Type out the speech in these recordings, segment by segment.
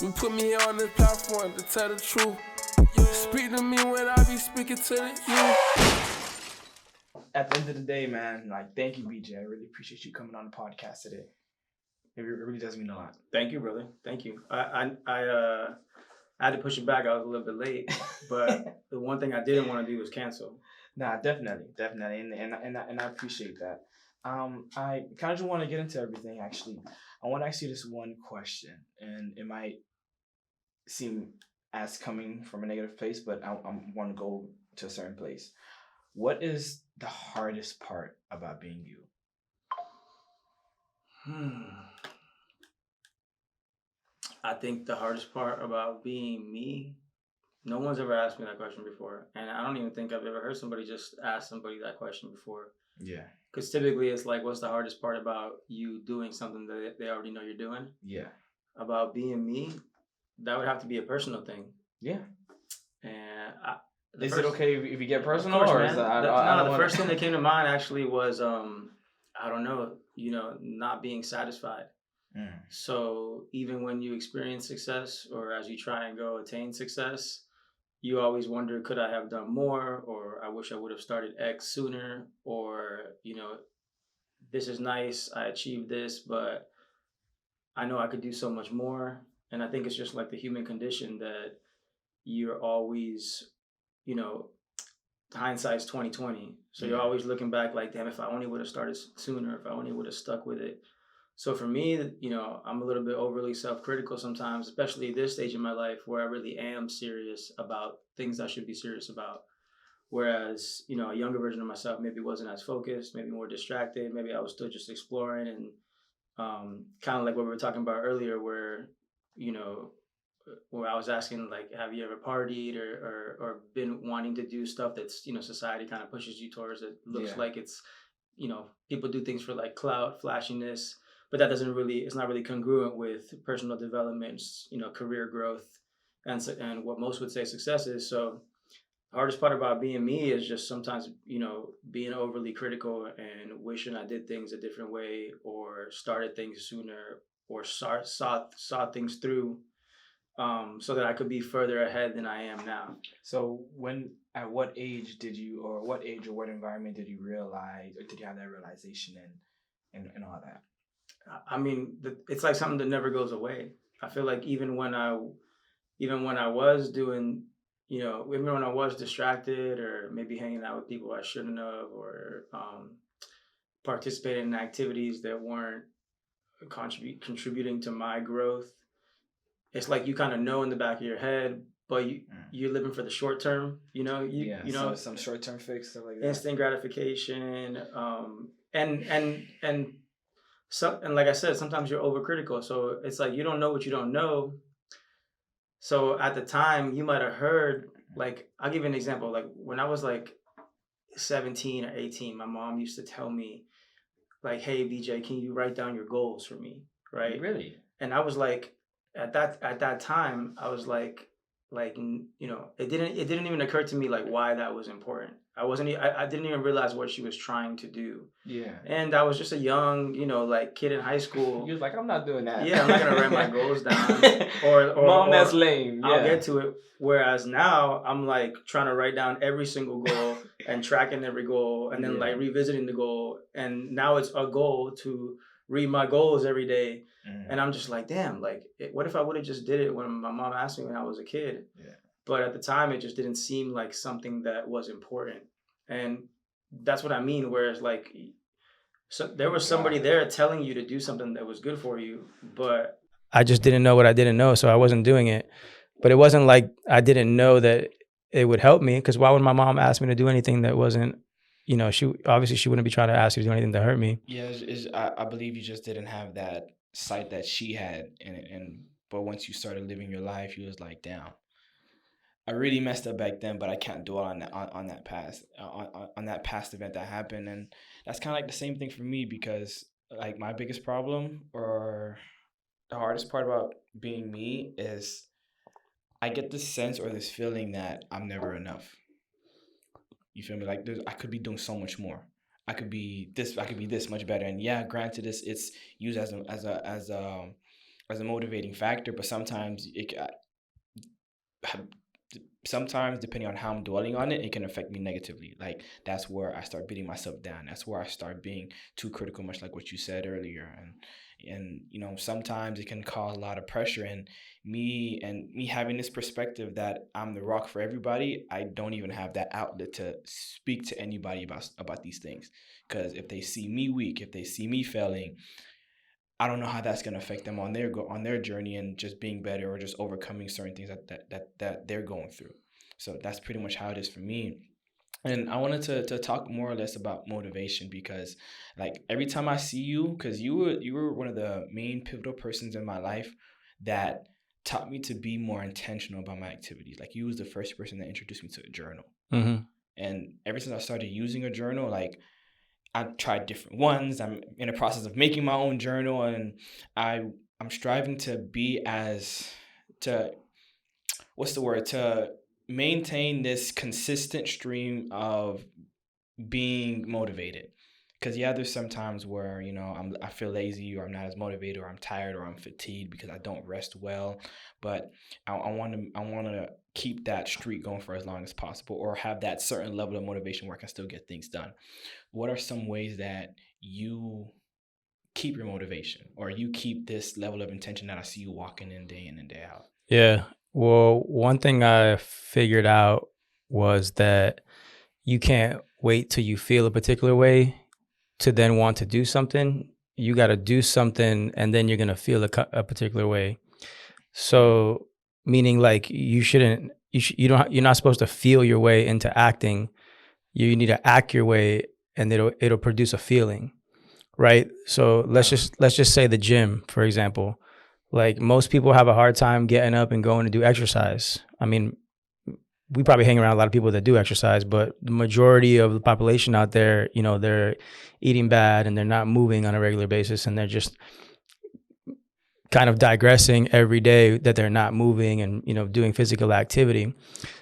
You put me on this platform to tell the truth. Speak to me when I be speaking to the youth. At the end of the day, man, like, thank you, BJ. I really appreciate you coming on the podcast today. It really does mean a lot. Thank you, brother. Thank you. I had to push it back. I was a little bit late, but the one thing I didn't want to do was cancel. Nah, definitely, and I appreciate that. I kind of just want to get into everything. Actually, I want to ask you this one question, and it might seem as coming from a negative place, but I want to go to a certain place. What is the hardest part about being you? I think the hardest part about being me, no one's ever asked me that question before. And I don't even think I've ever heard somebody just ask somebody that question before. Yeah. Because typically it's like, what's the hardest part about you doing something that they already know you're doing? Yeah. About being me, that would have to be a personal thing. Yeah. And is it okay if you get personal? Course, or man. Is the first thing that came to mind actually was, I don't know, not being satisfied. So even when you experience success, or as you try and go attain success, you always wonder, could I have done more? Or I wish I would have started X sooner. Or, this is nice, I achieved this, but I know I could do so much more. And I think it's just like the human condition that you're always, hindsight's 2020. So you're always looking back like, damn, if I only would have started sooner, if I only would have stuck with it. So for me, I'm a little bit overly self-critical sometimes, especially this stage in my life where I really am serious about things I should be serious about. Whereas, a younger version of myself maybe wasn't as focused, maybe more distracted. Maybe I was still just exploring, and kind of like what we were talking about earlier, where I was asking, like, have you ever partied or been wanting to do stuff that's, society kind of pushes you towards. It looks like it's, people do things for like clout, flashiness, but that it's not really congruent with personal development, career growth, and what most would say success is. So the hardest part about being me is just sometimes, being overly critical and wishing I did things a different way, or started things sooner, or saw things through, so that I could be further ahead than I am now. So at what age or what environment did you realize, or did you have that realization and all that? I mean, it's like something that never goes away. I feel like even when I was doing, even when I was distracted, or maybe hanging out with people I shouldn't have, or participating in activities that weren't contributing to my growth, it's like you kind of know in the back of your head, but you're living for the short term. Some short term fix, stuff like that. Instant gratification, and so, and like I said, sometimes you're overcritical. So it's like you don't know what you don't know. So at the time, you might have heard, like, I'll give you an example. Like when I was like 17 or 18, my mom used to tell me, like, "Hey, BJ, can you write down your goals for me?" Right? Really? And I was like, at that time, I was like, it didn't even occur to me like why that was important. I didn't even realize what she was trying to do. Yeah. And I was just a young, like, kid in high school. You was like, I'm not doing that. Yeah, I'm not gonna write my goals down. or Mom, that's lame. Yeah. I'll get to it. Whereas now I'm like trying to write down every single goal and tracking every goal, and then like revisiting the goal. And now it's a goal to read my goals every day. And I'm just like, damn, like, what if I would have just did it when my mom asked me when I was a kid? Yeah. But at the time, it just didn't seem like something that was important. And that's what I mean, whereas, like, so there was somebody there telling you to do something that was good for you, but I just didn't know what I didn't know, so I wasn't doing it. But it wasn't like I didn't know that it would help me, because why would my mom ask me to do anything that wasn't, she wouldn't be trying to ask you to do anything to hurt me. Yeah, I believe you just didn't have that sight that she had, but once you started living your life, you was like, damn, I really messed up back then, but I can't dwell on that past event that happened. And that's kind of like the same thing for me, because like my biggest problem, or the hardest part about being me, is I get this sense or this feeling that I'm never enough. You feel me? Like I could be doing so much more. I could be this much better. And yeah, granted, it's used as as a motivating factor, but sometimes depending on how I'm dwelling on it, it can affect me negatively. Like that's where I start beating myself down. That's where I start being too critical, much like what you said earlier. And you know, sometimes it can cause a lot of pressure. And me having this perspective that I'm the rock for everybody, I don't even have that outlet to speak to anybody about these things. Because if they see me weak, if they see me failing, I don't know how that's going to affect them on their journey and just being better or just overcoming certain things that they're going through. So that's pretty much how it is for me. And I wanted to talk more or less about motivation because, like, every time I see you, because you were one of the main pivotal persons in my life that taught me to be more intentional about my activities. Like, you was the first person that introduced me to a journal. Mm-hmm. And ever since I started using a journal, like, I've tried different ones. I'm in the process of making my own journal, and I'm striving to to maintain this consistent stream of being motivated. Because there's some times where I feel lazy, or I'm not as motivated, or I'm tired, or I'm fatigued because I don't rest well. But I want to keep that streak going for as long as possible, or have that certain level of motivation where I can still get things done. What are some ways that you keep your motivation, or you keep this level of intention that I see you walking in and day out? Yeah. Well, one thing I figured out was that you can't wait till you feel a particular way to then want to do something. You got to do something, and then you're going to feel a particular way. So meaning, like, you're not supposed to feel your way into acting. You need to act your way, and it'll produce a feeling, right? So let's just say the gym, for example. Like, most people have a hard time getting up and going to do exercise. I mean, we probably hang around a lot of people that do exercise, but the majority of the population out there, they're eating bad and they're not moving on a regular basis, and they're just kind of digressing every day that they're not moving and, doing physical activity.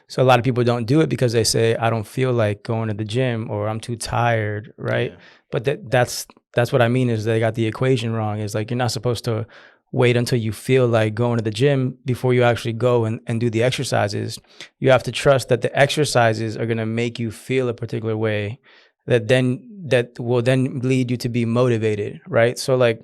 So a lot of people don't do it because they say, I don't feel like going to the gym, or I'm too tired, right? Yeah. But that's what I mean is they got the equation wrong. Is like, you're not supposed to wait until you feel like going to the gym before you actually go and do the exercises. You have to trust that the exercises are going to make you feel a particular way that will then lead you to be motivated, right? So like,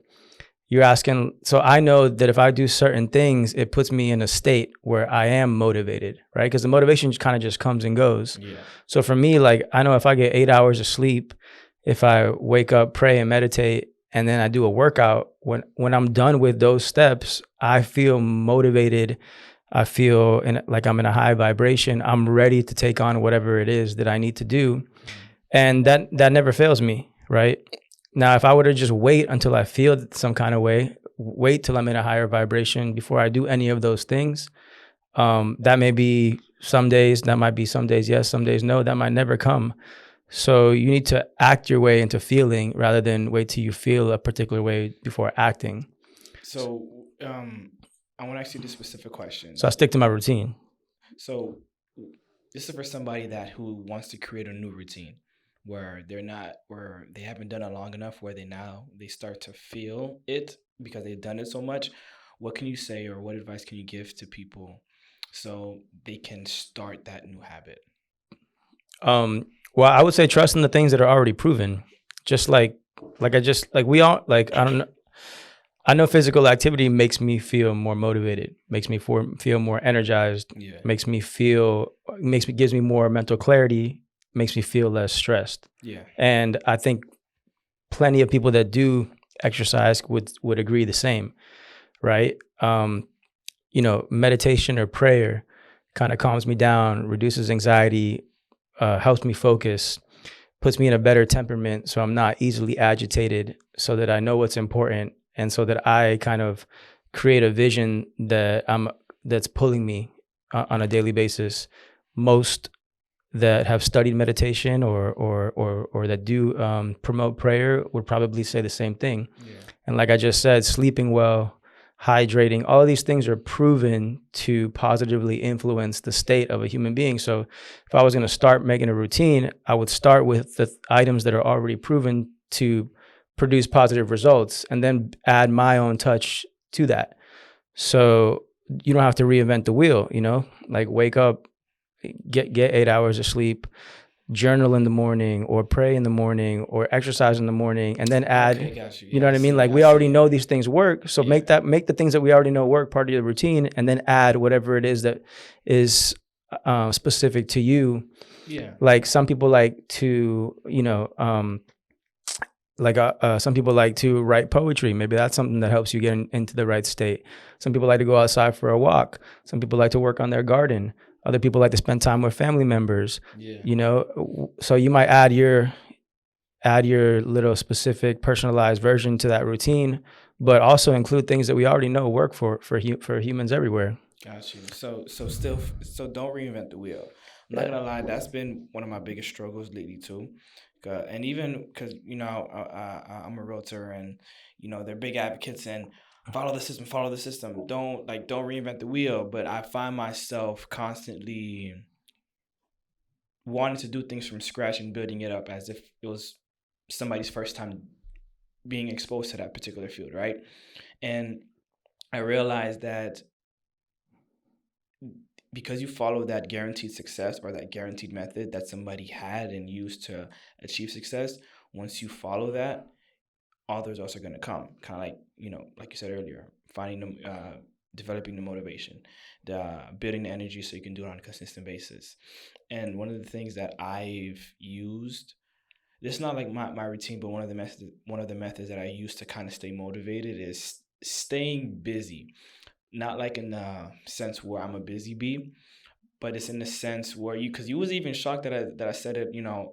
you're asking, so I know that if I do certain things, it puts me in a state where I am motivated, right? Because the motivation kind of just comes and goes. Yeah. So for me, like, I know if I get 8 hours of sleep, if I wake up, pray and meditate, and then I do a workout, when I'm done with those steps, I feel motivated. I feel like I'm in a high vibration. I'm ready to take on whatever it is that I need to do. And that never fails me, right? Now, if I were to just wait until I feel some kind of way, wait till I'm in a higher vibration before I do any of those things, that may be some days, that might be some days yes, some days no, that might never come. So you need to act your way into feeling rather than wait till you feel a particular way before acting. So I want to ask you this specific question. So I stick to my routine. So this is for somebody who wants to create a new routine where they haven't done it long enough, where they start to feel it because they've done it so much. What can you say, or what advice can you give to people so they can start that new habit? Well, I would say trust in the things that are already proven. Just like we all, like, I don't know. I know physical activity makes me feel more motivated, makes me feel more energized, gives me more mental clarity, makes me feel less stressed. Yeah. And I think plenty of people that do exercise would agree the same, right? Meditation or prayer kind of calms me down, reduces anxiety, helps me focus, puts me in a better temperament so I'm not easily agitated, so that I know what's important, and so that I kind of create a vision that's pulling me on a daily basis. Most that have studied meditation or that do promote prayer would probably say the same thing. Yeah. And like I just said, sleeping well, hydrating, all of these things are proven to positively influence the state of a human being. So if I was going to start making a routine, I would start with the items that are already proven to produce positive results, and then add my own touch to that. So you don't have to reinvent the wheel, you know, like wake up, get 8 hours of sleep, journal in the morning or pray in the morning or exercise in the morning, and then add, Okay, got you. you know what I mean? see, Like I we already see. know these things work. So make the things that we already know work part of your routine, and then add whatever it is that is specific to you. Yeah. Like some people like to, you know, some people like to write poetry. Maybe that's something that helps you get into the right state. Some people like to go outside for a walk. Some people like to work on their garden. Other people like to spend time with family members. Yeah. You know, so you might add your little specific personalized version to that routine, but also include things that we already know work for humans everywhere. Got you. So don't reinvent the wheel. I'm not gonna lie, that's been one of my biggest struggles lately too. And even because, you know, I'm a realtor, and, you know, they're big advocates and follow the system. Don't reinvent the wheel. But I find myself constantly wanting to do things from scratch and building it up as if it was somebody's first time being exposed to that particular field, right? And I realized that because you follow that guaranteed success or that guaranteed method that somebody had and used to achieve success, once you follow that, all the results are going to come. Kind of like, you know, like you said earlier, finding them, developing the motivation, building the energy so you can do it on a consistent basis. And one of the things that I've used, this is not like my routine, but one of the methods that I use to kind of stay motivated is staying busy. Not like in the sense where I'm a busy bee, but it's in the sense where because you was even shocked that I said it, you know,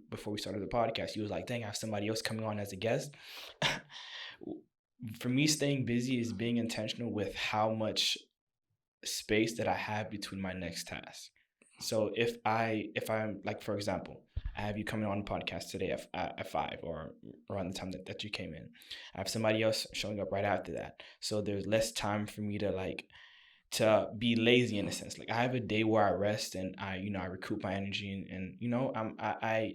before we started the podcast. You was like, dang, I have somebody else coming on as a guest. For me, staying busy is being intentional with how much space that I have between my next task. So if I'm like, for example, I have you coming on the podcast today at 5 or around the time that you came in. I have somebody else showing up right after that. So there's less time for me to be lazy in a sense. Like I have a day where I rest and I recoup my energy and you know, I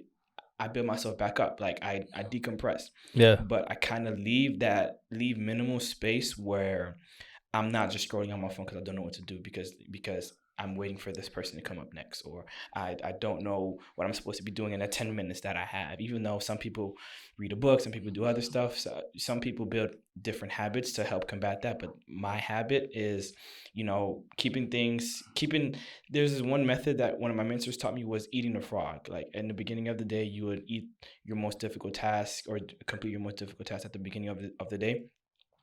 build myself back up. Like I decompress. Yeah. But I kind of leave minimal space where I'm not just scrolling on my phone because I don't know what to do because I'm waiting for this person to come up next, or I don't know what I'm supposed to be doing in the 10 minutes that I have, even though some people read a book, some people do other stuff. So some people build different habits to help combat that. But my habit is, you know, there's this one method that one of my mentors taught me was eating a frog. Like in the beginning of the day, you would eat your most difficult task or complete your most difficult task at the beginning of the day.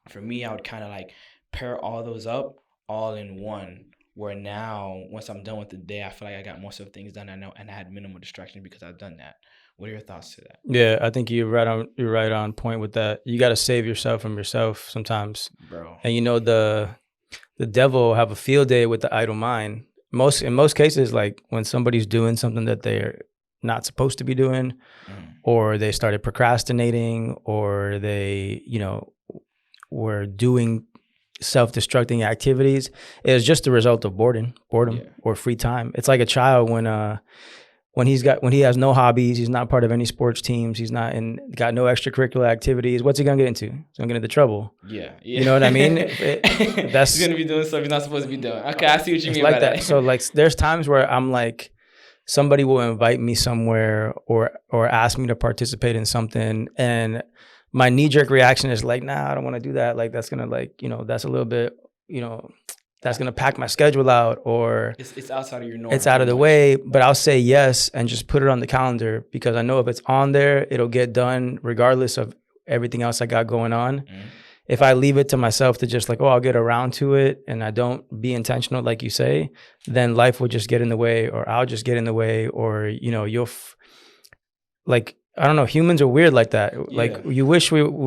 For me, I would kind of like pair all those up all in one, where now once I'm done with the day, I feel like I got most of the things done. I know, and I had minimal distraction because I've done that. What are your thoughts to that? Yeah, I think you're right on point with that. You got to save yourself from yourself sometimes, Bro. And you know the devil will have a field day with the idle mind. In most cases, like when somebody's doing something that they're not supposed to be doing, or they started procrastinating, or they, you know, were doing self-destructing activities, is just the result of boredom or free time. It's like a child when he has no hobbies, he's not part of any sports teams, he's got no extracurricular activities. What's he gonna get into? He's gonna get into trouble. Yeah. You know what I mean? He's gonna be doing stuff he's not supposed to be doing. Okay, I see what you mean like by that. that. So like, there's times where I'm like, somebody will invite me somewhere or ask me to participate in something, and my knee-jerk reaction is like, nah, I don't want to do that. Like, that's going to, like, you know, that's a little bit, you know, that's going to pack my schedule out, or it's outside of your norm. It's out of the way, but I'll say yes and just put it on the calendar, because I know if it's on there, it'll get done regardless of everything else I got going on. Mm-hmm. If I leave it to myself to just like, oh, I'll get around to it, and I don't be intentional, like you say, then life will just get in the way, or I'll just get in the way, or, you know, like, I don't know, humans are weird like that. Yeah. Like we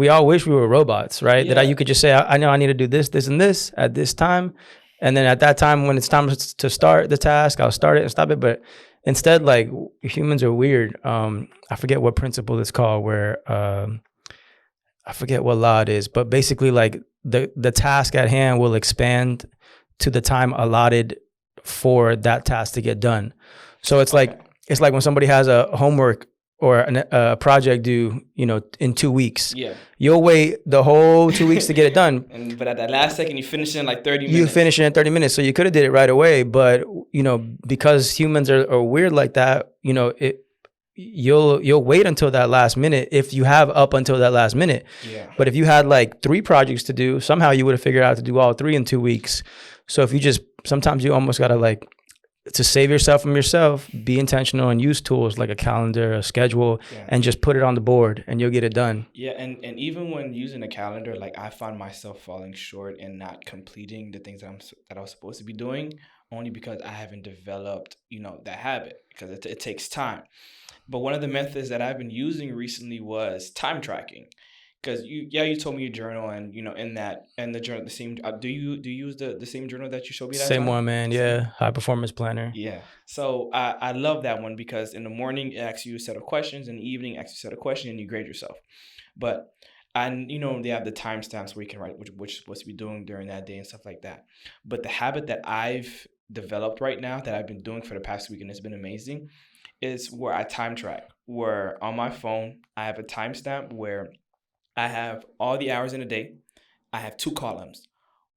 all wish we were robots, right? Yeah. That you could just say, I know I need to do this, this, and this at this time. And then at that time, when it's time to start the task, I'll start it and stop it. But instead, like, humans are weird. I forget what principle it's called, where I forget what law it is, but basically like the task at hand will expand to the time allotted for that task to get done. So it's like when somebody has a homework or a project due, in 2 weeks. Yeah. You'll wait the whole 2 weeks to get it done. But at that last second, you finish it in like 30 minutes. You finish it in 30 minutes. So you could have did it right away. But, because humans are weird like that, you'll wait until that last minute if you have up until that last minute. Yeah. But if you had like 3 projects to do, somehow you would have figured out to do all 3 in 2 weeks. So if you sometimes you almost got to to save yourself from yourself, be intentional and use tools like a calendar, a schedule, and just put it on the board and you'll get it done. Yeah, and even when using a calendar, like I find myself falling short and not completing the things that I was supposed to be doing, only because I haven't developed, that habit, because it takes time. But one of the methods that I've been using recently was time tracking. Because you told me your journal, and in the journal, the same. Do you use the same journal that you showed me? Same one, man. Yeah, high performance planner. Yeah. So I love that one because in the morning it asks you a set of questions, in the evening it asks you a set of questions, and you grade yourself. But they have the timestamps where you can write what you're supposed to be doing during that day and stuff like that. But the habit that I've developed right now, that I've been doing for the past week, and it's been amazing, is where I time track. Where on my phone I have a timestamp where I have all the hours in a day. I have 2 columns,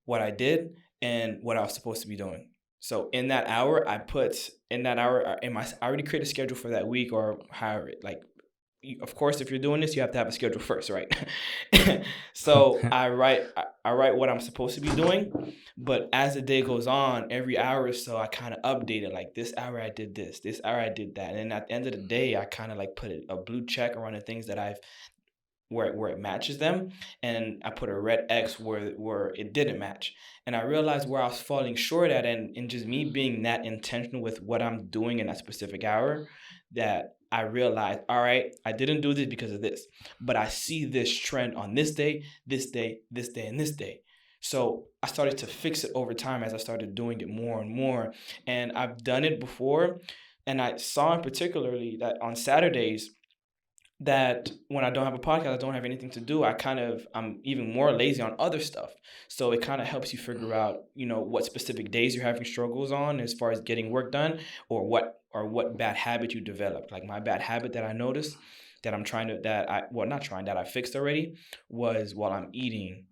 what I did and what I was supposed to be doing. So in that hour, I already create a schedule for that week, or however, of course, if you're doing this, you have to have a schedule first, right? So I write what I'm supposed to be doing, but as the day goes on, every hour or so, I kind of update it. Like this hour I did this hour I did that, and then at the end of the day, I kind of put a blue check around the things that where it matches them, and I put a red X where it didn't match. And I realized where I was falling short at, and just me being that intentional with what I'm doing in that specific hour, that I realized, all right, I didn't do this because of this, but I see this trend on this day, this day, this day, and this day. So I started to fix it over time as I started doing it more and more. And I've done it before, and I saw in particularly that on Saturdays, that when I don't have a podcast, I don't have anything to do, I'm even more lazy on other stuff. So it kind of helps you figure out, what specific days you're having struggles on as far as getting work done, or what bad habit you developed. Like my bad habit that I noticed that I fixed already, was while I'm eating,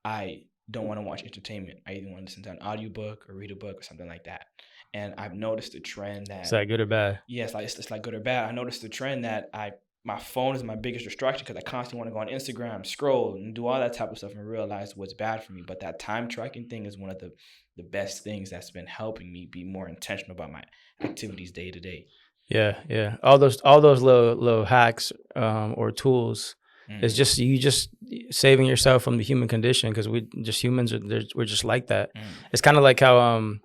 I don't want to watch entertainment. I either want to listen to an audiobook or read a book or something like that. And I've noticed the trend that... Is that good or bad? Yes, it's like good or bad. I noticed the trend that my phone is my biggest distraction, because I constantly want to go on Instagram, scroll, and do all that type of stuff, and realize what's bad for me. But that time tracking thing is one of the best things that's been helping me be more intentional about my activities day to day. Yeah. All those little hacks or tools. It's just you saving yourself from the human condition, because we're just like that. It's kind of like how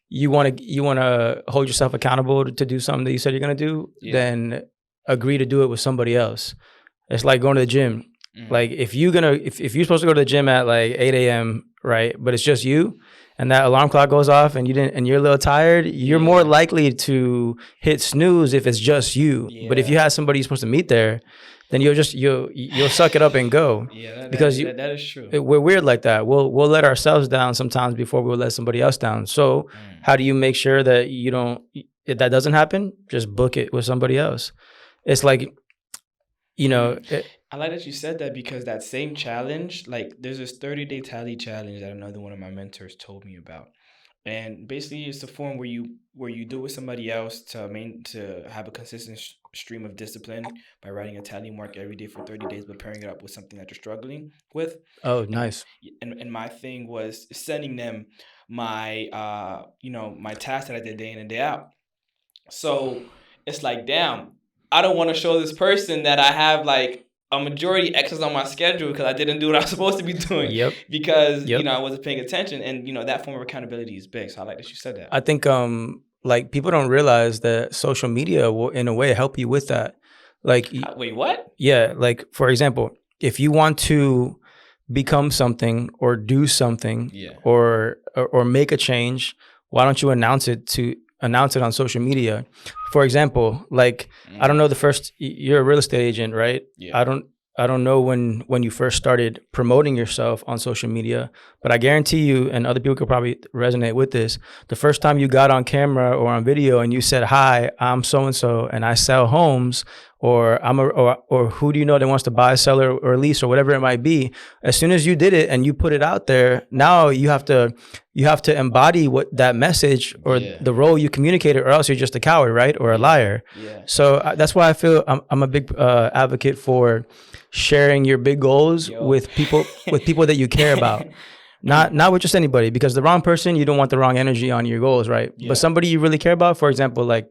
you want to hold yourself accountable to do something that you said you're gonna do, then agree to do it with somebody else. It's like going to the gym. Like if you're supposed to go to the gym at like 8 a.m., right? But it's just you, and that alarm clock goes off, and you're a little tired, you're more likely to hit snooze if it's just you. Yeah. But if you have somebody you're supposed to meet there, then you'll suck it up and go. Yeah, because that is true. We're weird like that. We'll let ourselves down sometimes before we'll let somebody else down. So how do you make sure that if that doesn't happen? Just book it with somebody else. It's like, I like that you said that, because that same challenge, like there's this 30-day tally challenge that another one of my mentors told me about. And basically it's a form where you do it with somebody else to have a consistent stream of discipline by writing a tally mark every day for 30 days, but pairing it up with something that you're struggling with. Oh, nice. And my thing was sending them my, my tasks that I did day in and day out. So it's like, damn, I don't want to show this person that I have like a majority X's on my schedule because I didn't do what I was supposed to be doing. Yep. Because, I wasn't paying attention. And, that form of accountability is big. So I like that you said that. I think, people don't realize that social media will, in a way, help you with that. Like, wait, what? Yeah. Like, for example, if you want to become something or do something or make a change, why don't you announce it on social media? For example, like, I don't know you're a real estate agent, right? Yeah. I don't know when you first started promoting yourself on social media, but I guarantee you, and other people could probably resonate with this, the first time you got on camera or on video and you said, "Hi, I'm so-and-so and I sell homes," or or who do you know that wants to buy, sell, or lease, or whatever it might be. As soon as you did it and you put it out there, now you have to embody what that message or the role you communicated, or else you're just a coward, right, or a liar. So that's why I feel I'm a big advocate for sharing your big goals with people that you care about. Not with just anybody, because the wrong person, you don't want the wrong energy on your goals, right? But somebody you really care about, for example, like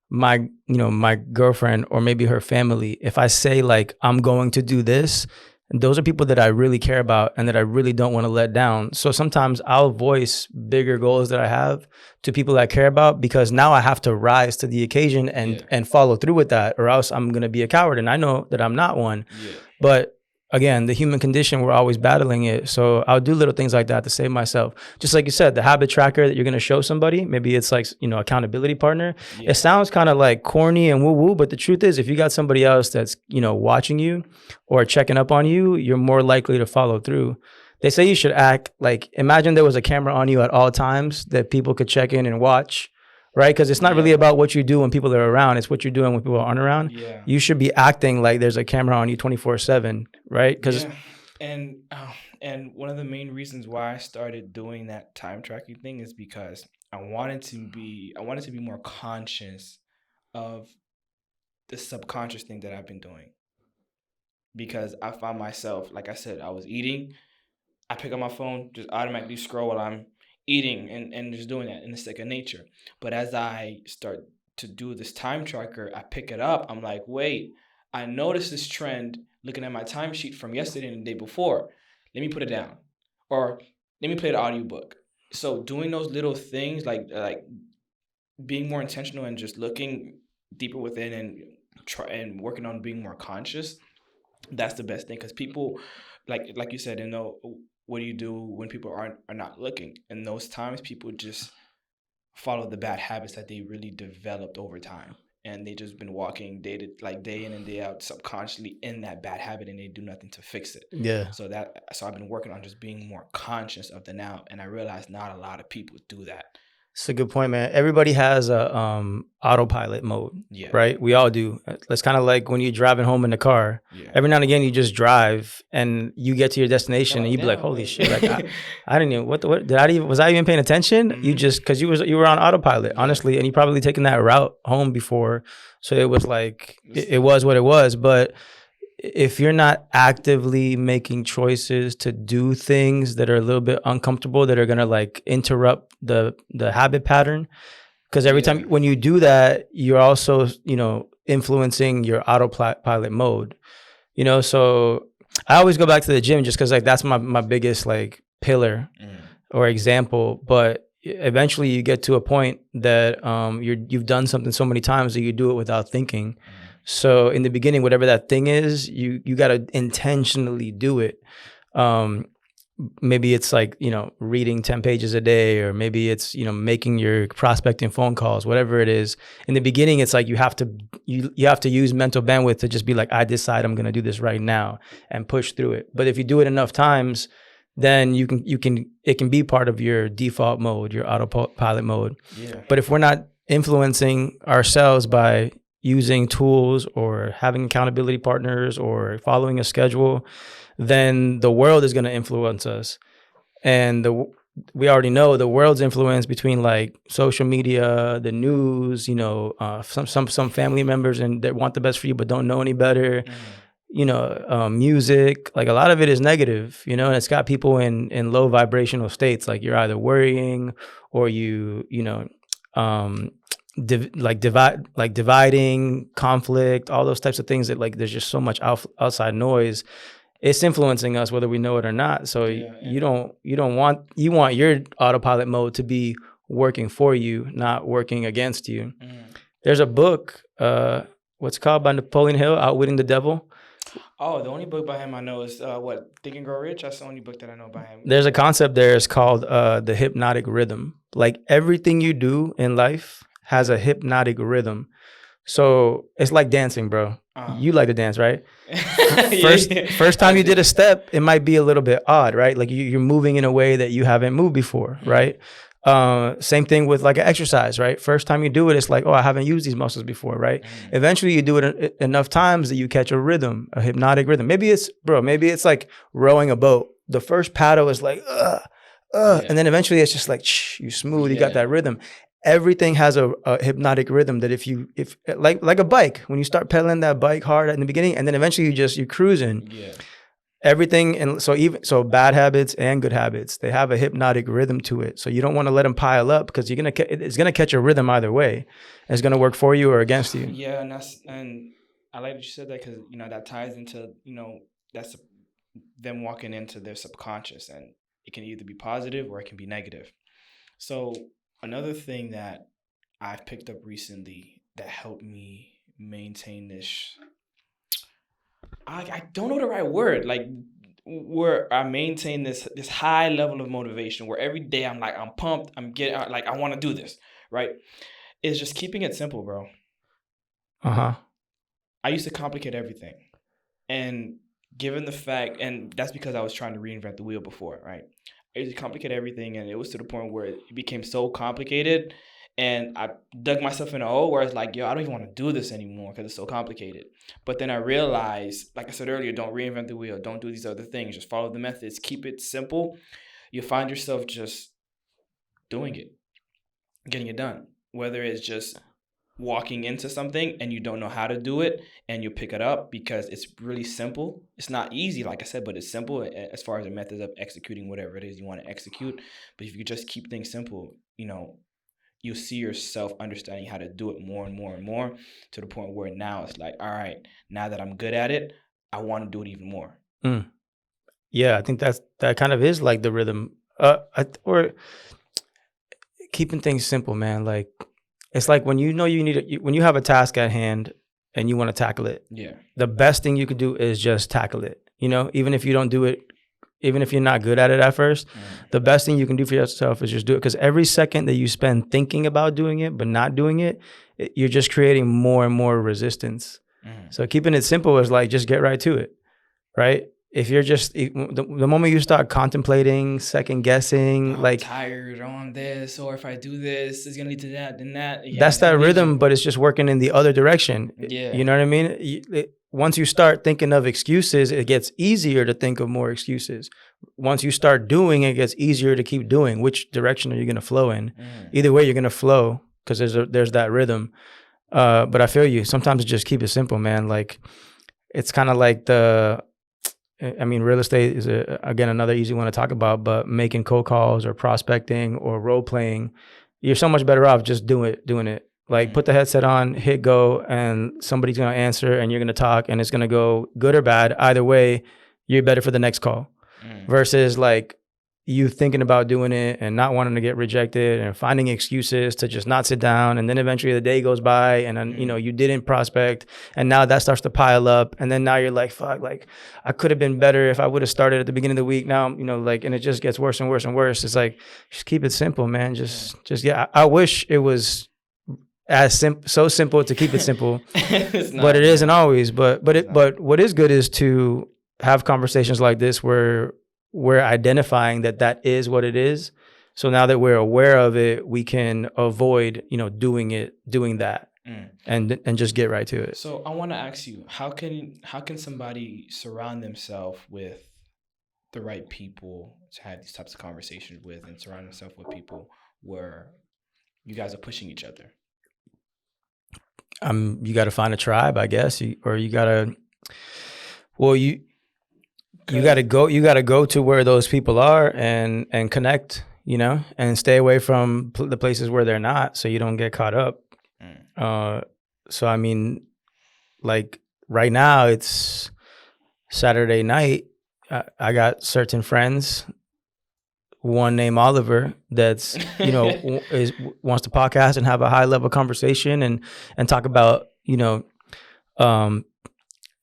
my girlfriend or maybe her family, if I say like I'm going to do this, those are people that I really care about and that I really don't want to let down. So sometimes I'll voice bigger goals that I have to people I care about, because now I have to rise to the occasion and follow through with that, or else I'm going to be a coward. And I know that I'm not one. But again, the human condition, we're always battling it. So I'll do little things like that to save myself. Just like you said, the habit tracker that you're going to show somebody, maybe it's like, accountability partner. It sounds kind of like corny and woo-woo, but the truth is, if you got somebody else that's, watching you or checking up on you, you're more likely to follow through. They say you should act like, imagine there was a camera on you at all times that people could check in and watch. Right? Because it's not really about what you do when people are around. It's what you're doing when people aren't around. You should be acting like there's a camera on you 24/7, right? Because and one of the main reasons why I started doing that time tracking thing is because I wanted to be more conscious of the subconscious thing that I've been doing. Because I found myself, like I said, I was eating, I pick up my phone, just automatically scroll while I'm eating and just doing that in the second nature. But as I start to do this time tracker, I pick it up. I'm like, wait, I noticed this trend looking at my timesheet from yesterday and the day before. Let me put it down. Or let me play the audiobook. So doing those little things, like being more intentional and just looking deeper within and working on being more conscious, that's the best thing. Because people, like you said, what do you do when people are not looking? In those times, people just follow the bad habits that they really developed over time. And they just been walking day in and day out subconsciously in that bad habit, and they do nothing to fix it. So I've been working on just being more conscious of the now. And I realized not a lot of people do that. It's a good point, man. Everybody has a autopilot mode, right? We all do. It's kind of like when you're driving home in the car. Every now and again, you just drive and you get to your destination and you be like, "Holy shit!" Like I didn't even was I even paying attention? You just because you were on autopilot, honestly, and you probably taken that route home before, so it was like it was what it was. But if you're not actively making choices to do things that are a little bit uncomfortable, that are going to like interrupt the habit pattern, because every time when you do that, you're also, influencing your autopilot mode, so I always go back to the gym just because like that's my biggest like pillar or example. But eventually you get to a point that you've done something so many times that you do it without thinking. So in the beginning, whatever that thing is, you got to intentionally do it. Maybe it's like, reading 10 pages a day, or maybe it's, making your prospecting phone calls, whatever it is. In the beginning, it's like you have to use mental bandwidth to just be like, I decide I'm going to do this right now and push through it. But if you do it enough times, then it can be part of your default mode, your autopilot mode. But if we're not influencing ourselves by using tools or having accountability partners or following a schedule, then the world is going to influence us. And we already know the world's influence between like social media, the news, some family members and that want the best for you but don't know any better. Music, like a lot of it is negative, and it's got people in low vibrational states. Like you're either worrying or dividing, conflict, all those types of things that like there's just so much outside noise. It's influencing us whether we know it or not. So you want your autopilot mode to be working for you, not working against you. There's a book, what's it called, by Napoleon Hill, Outwitting the Devil. Oh, the only book by him I know is Think and Grow Rich. That's the only book that I know by him. There's a concept there. It's called the hypnotic rhythm. Like everything you do in life has a hypnotic rhythm. So it's like dancing, bro. You like to dance, right? First time you did a step, it might be a little bit odd, right? Like you're moving in a way that you haven't moved before, right? Same thing with like an exercise, right? First time you do it, it's like, oh, I haven't used these muscles before, right? Eventually you do it enough times that you catch a rhythm, a hypnotic rhythm. Maybe it's like rowing a boat. The first paddle is like, and then eventually it's just like, you smooth, you got that rhythm. Everything has a hypnotic rhythm that if like a bike, when you start pedaling that bike hard in the beginning, and then eventually you're cruising. Yeah. Everything, and so bad habits and good habits, they have a hypnotic rhythm to it. So you don't want to let them pile up because it's gonna catch a rhythm either way. It's gonna work for you or against you. Yeah, and I like that you said that because that ties into that's them walking into their subconscious, and it can either be positive or it can be negative. So another thing that I've picked up recently that helped me maintain this. I don't know the right word. Like, where I maintain this high level of motivation, where every day I'm like, I'm pumped, I'm getting like, I want to do this, right? Is just keeping it simple, bro. I used to complicate everything, and given the fact, and that's because I was trying to reinvent the wheel before, right? I used to complicate everything, and it was to the point where it became so complicated. And I dug myself in a hole where it's like, yo, I don't even want to do this anymore because it's so complicated. But then I realized, like I said earlier, don't reinvent the wheel. Don't do these other things. Just follow the methods. Keep it simple. You'll find yourself just doing it, getting it done. Whether it's just walking into something and you don't know how to do it, and you pick it up because it's really simple. It's not easy, like I said, but it's simple as far as the methods of executing whatever it is you want to execute. But if you just keep things simple, you'll see yourself understanding how to do it more and more and more, to the point where now it's like, all right, now that I'm good at it, I want to do it even more. Yeah, I think that kind of is like the rhythm, or keeping things simple, man. Like, it's like when when you have a task at hand and you want to tackle it. Yeah. The best thing you could do is just tackle it. Even if you don't do it. Even if you're not good at it at first, the best thing you can do for yourself is just do it. Because every second that you spend thinking about doing it but not doing it, you're just creating more and more resistance. So keeping it simple is like, just get right to it, right? If you're just, the moment you start contemplating, second guessing, I'm like tired on this, or if I do this, it's gonna lead to that, then that. Yeah, that's that rhythm, but it's just working in the other direction. Yeah. You know what I mean? Once you start thinking of excuses, it gets easier to think of more excuses. Once you start doing, it gets easier to keep doing. Which direction are you going to flow in? Either way, you're going to flow because there's that rhythm. But I feel you. Sometimes just keep it simple, man. Like, it's kind of like real estate is again another easy one to talk about. But making cold calls or prospecting or role playing, you're so much better off just doing it. Like, put the headset on, hit go, and somebody's going to answer, and you're going to talk, and it's going to go good or bad. Either way, you're better for the next call. Versus, like, you thinking about doing it and not wanting to get rejected and finding excuses to just not sit down. And then eventually the day goes by, and then, you didn't prospect, and now that starts to pile up. And then now you're like, fuck, like, I could have been better if I would have started at the beginning of the week. Now, and it just gets worse and worse and worse. It's like, just keep it simple, man. Yeah. I wish it was so simple to keep it simple, but it isn't always. But what is good is to have conversations like this where we're identifying that is what it is. So now that we're aware of it, we can avoid doing that and just get right to it. So I want to ask you, how can somebody surround themselves with the right people to have these types of conversations with, and surround themselves with people where you guys are pushing each other? You got to find a tribe, I guess, you got to go to where those people are and connect, and stay away from the places where they're not, so you don't get caught up. So like right now it's Saturday night. I got certain friends, one named Oliver, that's wants to podcast and have a high level conversation and talk about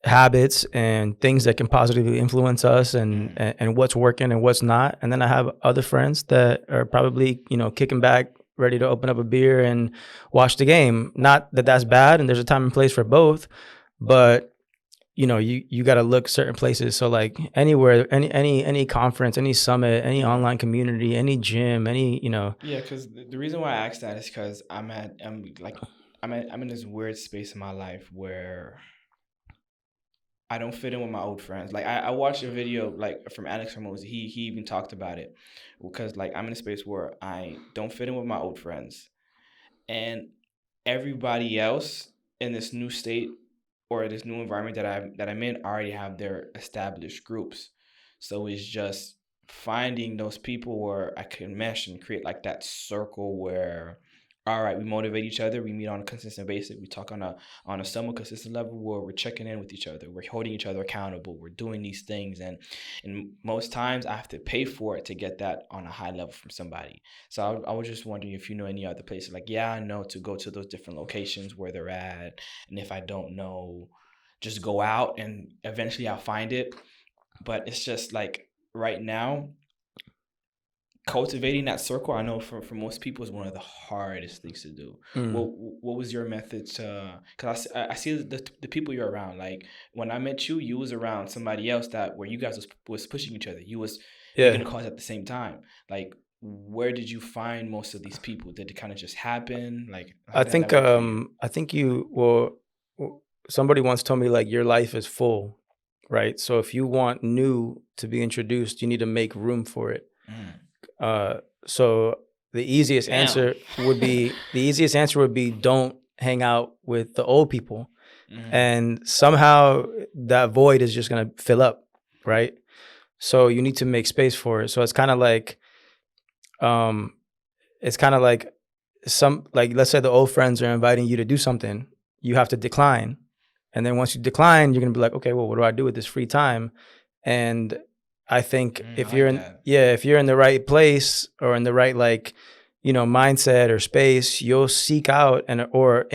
habits and things that can positively influence us and what's working and what's not. And then I have other friends that are probably kicking back, ready to open up a beer and watch the game. Not that that's bad, and there's a time and place for both, but you got to look certain places. So like anywhere, any conference, any summit, any online community, any gym, Yeah, because the reason why I asked that is because I'm in this weird space in my life where I don't fit in with my old friends. Like I watched a video like from Alex Hormozi. He even talked about it because like I'm in a space where I don't fit in with my old friends, and everybody else in this new state or this new environment that I'm in already have their established groups. So it's just finding those people where I can mesh and create like that circle where, all right, we motivate each other, we meet on a consistent basis, we talk on a somewhat consistent level where we're checking in with each other, we're holding each other accountable, we're doing these things, and most times I have to pay for it to get that on a high level from somebody. So I was just wondering if you know any other places. Like, yeah, I know to go to those different locations where they're at, and if I don't know, just go out and eventually I'll find it. But it's just like right now, cultivating that circle, I know for most people is one of the hardest things to do. What was your method to? Because I see the people you're around. Like when I met you, you was around somebody else that where you guys was pushing each other. You was making a cause at the same time. Like where did you find most of these people? Did it kind of just happen? Like I think somebody once told me like your life is full, right? So if you want new to be introduced, you need to make room for it. So the easiest answer would be don't hang out with the old people, and somehow that void is just gonna fill up, right? So you need to make space for it. So it's kind of like, let's say the old friends are inviting you to do something, you have to decline, and then once you decline, you're gonna be like, okay, well, what do I do with this free time? And I think if you're in the right place or in the right mindset or space, you'll seek out or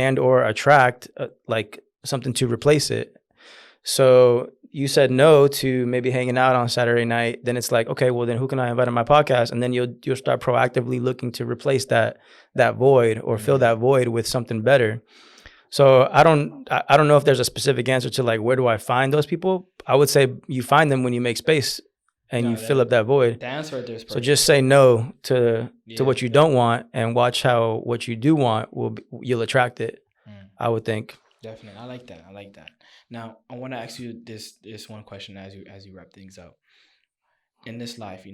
attract like something to replace it. So you said no to maybe hanging out on Saturday night, then it's like, okay, well then who can I invite on my podcast? And then you'll start proactively looking to replace that void or fill that void with something better. So I don't know if there's a specific answer to like where do I find those people? I would say you find them when you make space and you fill up that void. The answer right there is perfect. So just say no to what you don't want and watch how what you do want you'll attract it. I would think. Definitely. I like that. Now, I want to ask you this one question as you wrap things up. In this life,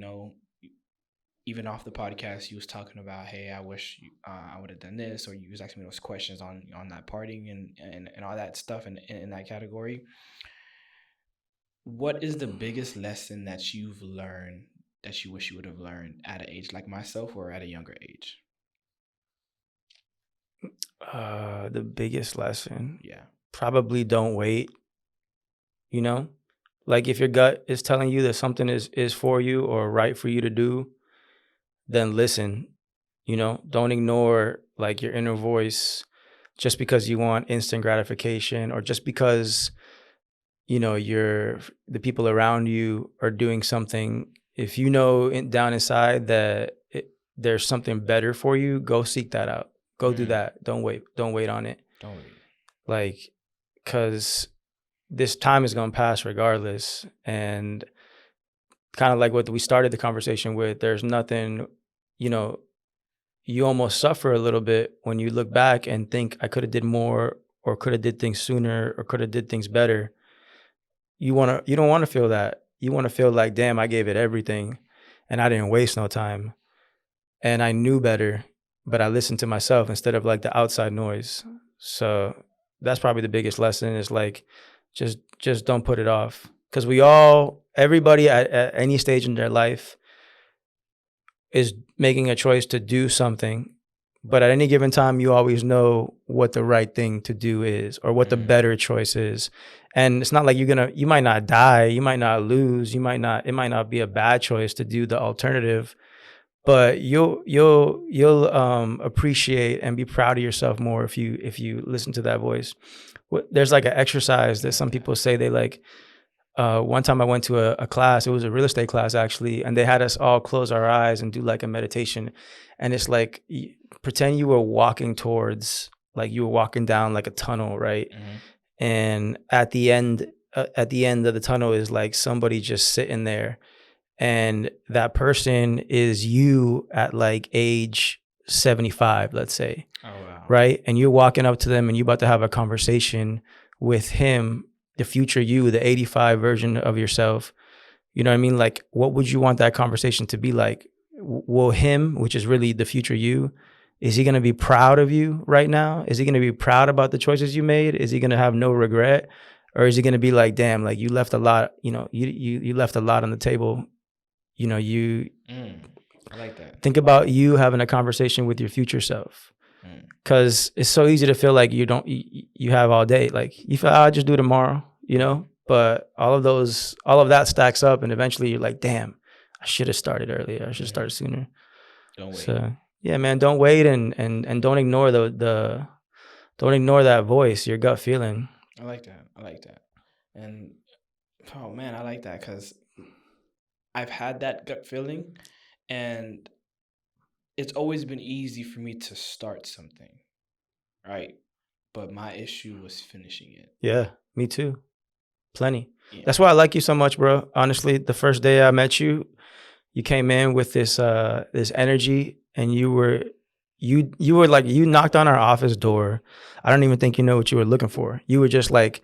even off the podcast, you was talking about, hey, I wish I would have done this, or you was asking me those questions on that partying and all that stuff in that category. What is the biggest lesson that you've learned that you wish you would have learned at an age like myself or at a younger age? The biggest lesson? Yeah. Probably don't wait. Like if your gut is telling you that something is for you or right for you to do, then listen. Don't ignore like your inner voice just because you want instant gratification or just because the people around you are doing something. If down inside that there's something better for you, go seek that out. Go do that. Don't wait on it. Don't wait. Like, cause this time is gonna pass regardless. And kind of like what we started the conversation with, there's nothing, you almost suffer a little bit when you look back and think I could have did more or could have did things sooner or could have did things better. You don't want to feel that. You want to feel like, damn, I gave it everything and I didn't waste no time. And I knew better, but I listened to myself instead of like the outside noise. So that's probably the biggest lesson is like, just don't put it off. Because everybody at any stage in their life is making a choice to do something. But at any given time, you always know what the right thing to do is or what the better choice is. And it's not like you might not die, you might not lose, it might not be a bad choice to do the alternative, but you'll appreciate and be proud of yourself more if you listen to that voice. There's like an exercise that some people say they like. One time I went to a class, it was a real estate class actually, and they had us all close our eyes and do like a meditation. And it's like, pretend you were walking towards, like you were walking down like a tunnel, right? And at the end at the end of the tunnel is like somebody just sitting there, and that person is you at like age 75, let's say. Oh wow. Right? And you're walking up to them and you're about to have a conversation with him, the future you, the 85 version of yourself. You know what I mean? Like, what would you want that conversation to be like? Will him, which is really the future you, is he going to be proud of you right now? Is he going to be proud about the choices you made? Is he going to have no regret? Or is he going to be like, damn, like you left a lot, you left a lot on the table. I like that. Think about you having a conversation with your future self. Because it's so easy to feel like you have all day. Like you feel, I'll just do it tomorrow, But all of that stacks up, and eventually you're like, damn, I should have started earlier. I should have started sooner. Don't wait. So yeah, man, don't wait and don't ignore don't ignore that voice, your gut feeling. I like that. And oh man, I like that because I've had that gut feeling, and it's always been easy for me to start something, right? But my issue was finishing it. Yeah, me too. Plenty. Yeah. That's why I like you so much, bro. Honestly, the first day I met you, you came in with this energy, and you were like, you knocked on our office door. I don't even think you know what you were looking for. You were just like,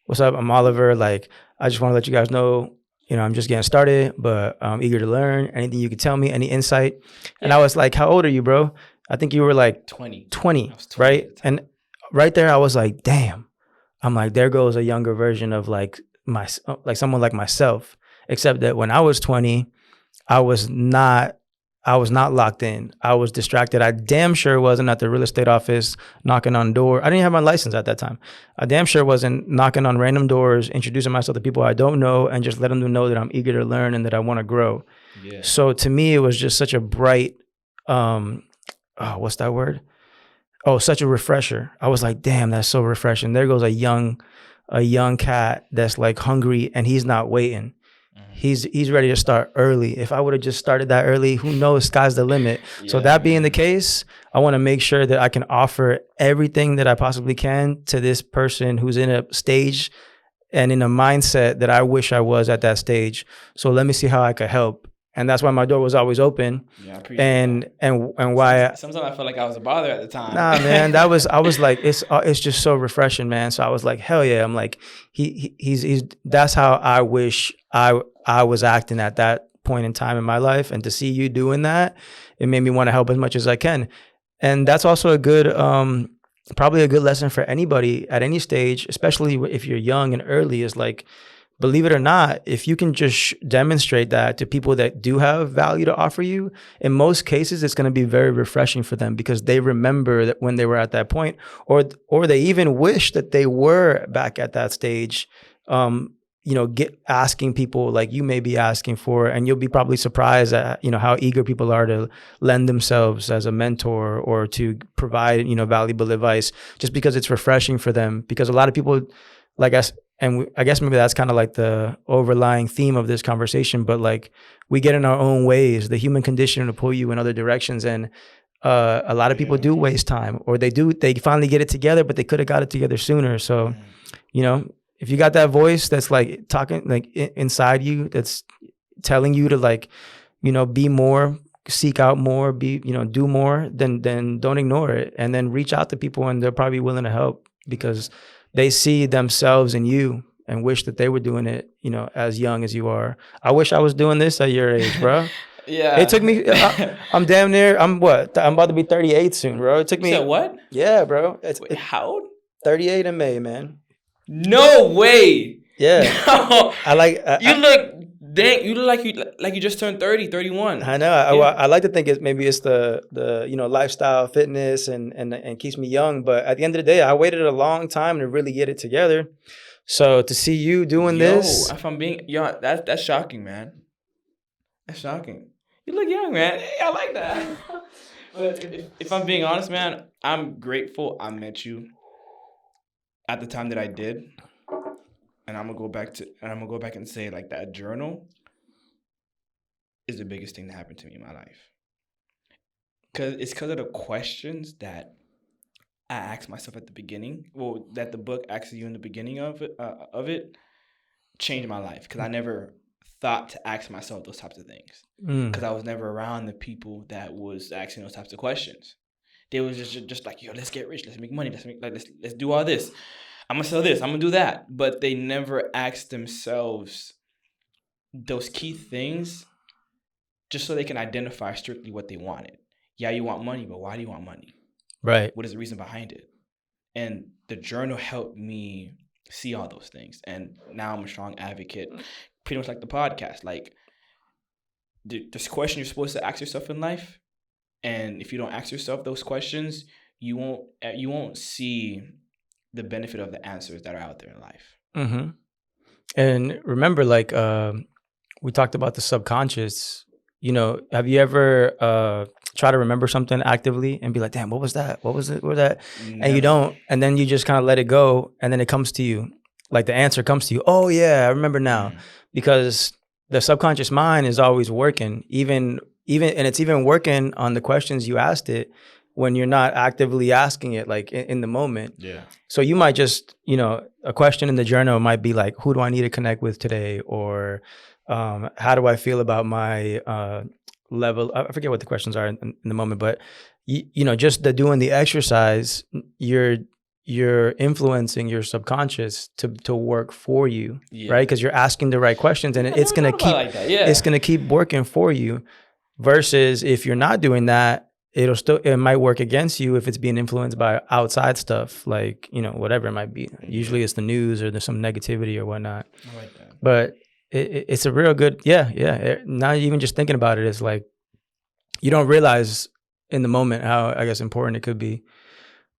"What's up? I'm Oliver. Like, I just want to let you guys know, I'm just getting started, but I'm eager to learn. Anything you could tell me, any insight." And I was like, "How old are you, bro?" I think you were like 20. 20, I was 20 right? at the time. And right there, I was like, damn. I'm like, there goes a younger version of like someone like myself. Except that when I was 20, I was not locked in. I was distracted. I damn sure wasn't at the real estate office knocking on door. I didn't have my license at that time. I damn sure wasn't knocking on random doors, introducing myself to people I don't know, and just letting them know that I'm eager to learn and that I want to grow. Yeah. So to me, it was just such a bright, what's that word? Oh, such a refresher. I was like, damn, that's so refreshing. There goes a young cat that's like hungry, and he's not waiting. He's ready to start early. If I would have just started that early, who knows, sky's the limit. So that being the case, I want to make sure that I can offer everything that I possibly can to this person who's in a stage and in a mindset that I wish I was at that stage. So let me see how I could help. And that's why my door was always open. Yeah, I appreciate and that. why Sometimes I felt like I was a bother at the time. Nah, man, I was like, it's just so refreshing, man. So I was like, hell yeah. I'm like, he's that's how I wish I was acting at that point in time in my life. And to see you doing that, it made me want to help as much as I can. And that's also a good, probably a good lesson for anybody at any stage, especially if you're young and early, is like, believe it or not, if you can just demonstrate that to people that do have value to offer you, in most cases, it's going to be very refreshing for them because they remember that when they were at that point, or they even wish that they were back at that stage. Asking people like you may be asking for, and you'll be probably surprised at, how eager people are to lend themselves as a mentor or to provide, valuable advice just because it's refreshing for them. Because a lot of people like us, and I guess maybe that's kind of like the overlying theme of this conversation, but like we get in our own ways, the human condition to pull you in other directions. And a lot of people do waste time, or they finally get it together, but they could have got it together sooner. So, if you got that voice that's like talking like inside you, that's telling you to like, be more, seek out more, do more, then don't ignore it. And then reach out to people, and they're probably willing to help because they see themselves in you and wish that they were doing it, as young as you are. I wish I was doing this at your age, bro. Yeah. It took me, I'm damn near, I'm about to be 38 soon, bro. It took me. You said what? Yeah, bro. Wait, how old? 38 in May, man. No way. Yeah. No. You look like you just turned 30, 31. I know. I like to think it's the lifestyle, fitness, and keeps me young. But at the end of the day, I waited a long time to really get it together. So to see you doing this, if I'm being that's shocking, man. That's shocking. You look young, man. Hey, I like that. But if I'm being honest, man, I'm grateful I met you at the time that I did. And I'm gonna go back and say like that journal is the biggest thing that happened to me in my life. Because of the questions that I asked myself at the beginning, well, that the book asks you in the beginning of it, changed my life because I never thought to ask myself those types of things Mm. because I was never around the people that was asking those types of questions. They was just like, yo, let's get rich, let's make money, let's do all this. I'm gonna sell this, I'm gonna do that. But they never asked themselves those key things just so they can identify strictly what they wanted. Yeah, you want money, but why do you want money? Right. What is the reason behind it? And the journal helped me see all those things. And now I'm a strong advocate, pretty much like the podcast. Like, this question you're supposed to ask yourself in life, and if you don't ask yourself those questions, you won't see the benefit of the answers that are out there in life. Mm-hmm. And remember, like, we talked about the subconscious. You know, have you ever try to remember something actively and be like, damn, what was that? What was it? What was that? Never. And you don't, and then you just kind of let it go, and then it comes to you. Like the answer comes to you. Oh yeah, I remember now. Because the subconscious mind is always working, even and it's even working on the questions you asked it when you're not actively asking it, like in the moment. Yeah. So you might just, you know, a question in the journal might be like, who do I need to connect with today? Or how do I feel about my level? I forget what the questions are in the moment, but you know, just doing the exercise, you're influencing your subconscious to work for you, right? Because you're asking the right questions, and it's gonna keep it's gonna keep working for you. Versus if you're not doing that, it might work against you if it's being influenced by outside stuff, like, you know, whatever it might be. Usually it's the news or there's some negativity or whatnot. I like that. But it's a real good, not even just thinking about it, it's like you don't realize in the moment how, I guess, important it could be.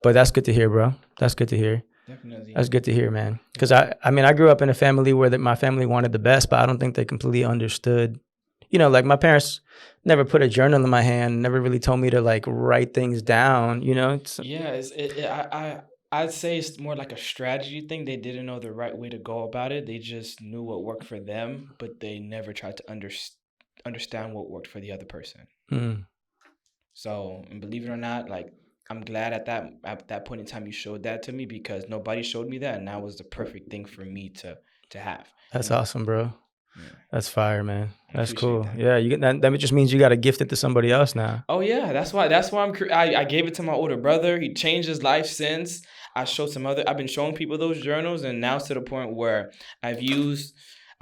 But that's good to hear, bro. That's good to hear. Definitely. That's good to hear, man. Because I mean, I grew up in a family where my family wanted the best, but I don't think they completely understood. You know, like my parents never put a journal in my hand, never really told me to like write things down, you know? I'd say it's more like a strategy thing. They didn't know the right way to go about it. They just knew what worked for them, but they never tried to understand what worked for the other person. Mm. So, and believe it or not, like, I'm glad at that point in time you showed that to me, because nobody showed me that, and that was the perfect thing for me to have. That's awesome, bro. Yeah. That's fire, man. That's Appreciate cool. that. Yeah, you get that just means you got to gift it to somebody else now. Oh yeah, that's why I gave it to my older brother. He changed his life since. I've been showing people those journals, and now it's to the point where I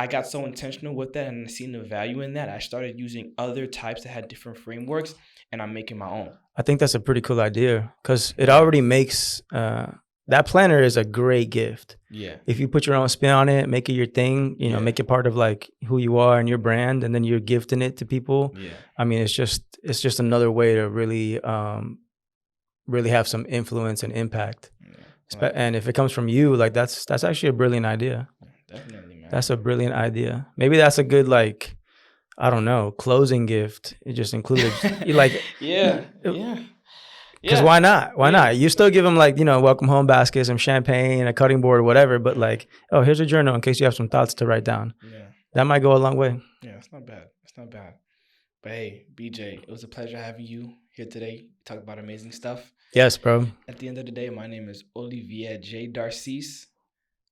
got so intentional with that, and I seen the value in that. I started using other types that had different frameworks, and I'm making my own. I think that's a pretty cool idea, because it already makes that planner is a great gift. Yeah. If you put your own spin on it, make it your thing, you know, make it part of like who you are and your brand, and then you're gifting it to people. Yeah. I mean, it's just another way to really really have some influence and impact. Yeah. And if it comes from you, like that's actually a brilliant idea. Definitely, man. That's a brilliant idea. Maybe that's a good, like, I don't know, closing gift. It just included like because why not? Why not? You still give them, like, you know, welcome home basket, some champagne, a cutting board, whatever. But like, oh, here's a journal in case you have some thoughts to write down. Yeah. That might go a long way. Yeah, it's not bad. It's not bad. But hey, BJ, it was a pleasure having you here today. Talk about amazing stuff. Yes, bro. At the end of the day, my name is Olivier J. Darcis.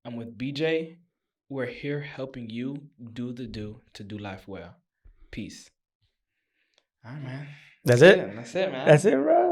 I'm with BJ. We're here helping you do to do life well. Peace. All right, man. That's it? That's it, man. That's it, bro.